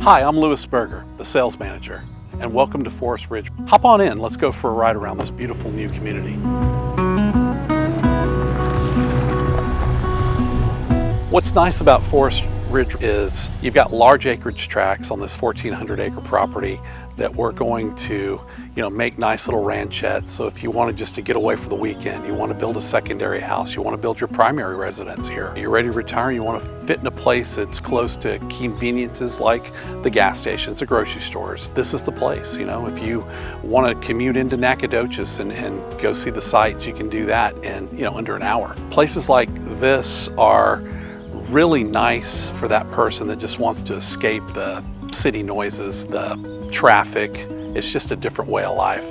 Hi, I'm Louis Berger, the sales manager, and welcome to Forest Ridge. Hop on in, let's go for a ride around this beautiful new community. What's nice about Forest Ridge is you've got large acreage tracts on this 1,400 acre property that we're going to make nice little ranchettes. So if you wanted just to get away for the weekend, you want to build a secondary house, you want to build your primary residence here, you're ready to retire, you want to fit in a place that's close to conveniences like the gas stations, the grocery stores, this is the place. If you want to commute into Nacogdoches and go see the sights, you can do that in under an hour. Places like this are really nice for that person that just wants to escape the city noises, the traffic. It's just a different way of life.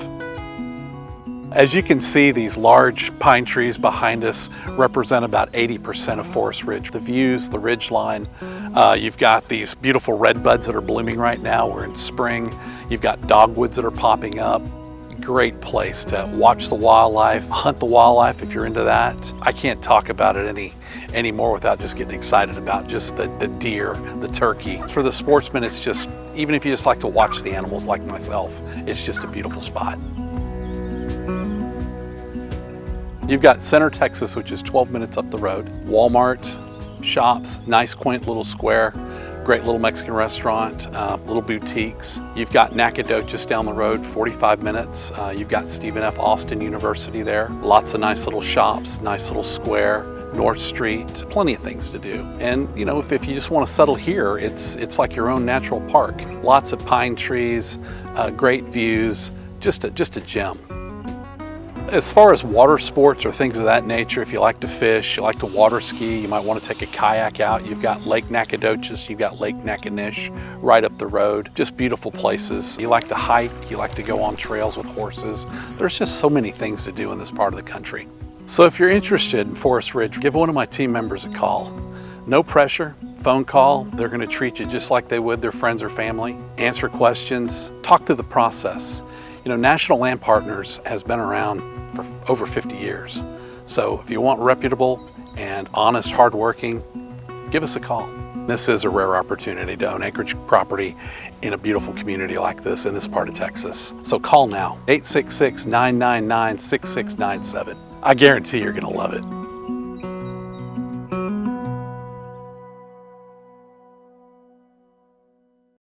As you can see, these large pine trees behind us represent about 80% of Forest Ridge. The views, the ridge line, you've got these beautiful redbuds that are blooming right now. We're in spring. You've got dogwoods that are popping up. Great place to watch the wildlife, hunt the wildlife if you're into that. I can't talk about it anymore without just getting excited about just the deer, the turkey. For the sportsman, it's just, even if you just like to watch the animals like myself, it's just a beautiful spot. You've got Center, Texas, which is 12 minutes up the road. Walmart, shops, nice quaint little square, great little Mexican restaurant, little boutiques. You've got Nacogdoches down the road, 45 minutes. You've got Stephen F. Austin University there. Lots of nice little shops, nice little square. North Street, plenty of things to do. And if you just want to settle here, it's like your own natural park. Lots of pine trees, great views, just a gem. As far as water sports or things of that nature, if you like to fish, you like to water ski, you might want to take a kayak out. You've got Lake Nacogdoches, you've got Lake Natchitoches right up the road. Just beautiful places. You like to hike, you like to go on trails with horses. There's just so many things to do in this part of the country. So if you're interested in Forest Ridge, give one of my team members a call. No pressure, phone call. They're going to treat you just like they would their friends or family. Answer questions, talk through the process. National Land Partners has been around for over 50 years. So if you want reputable and honest, hardworking, give us a call. This is a rare opportunity to own acreage property in a beautiful community like this in this part of Texas. So call now, 866-999-6697. I guarantee you're going to love it.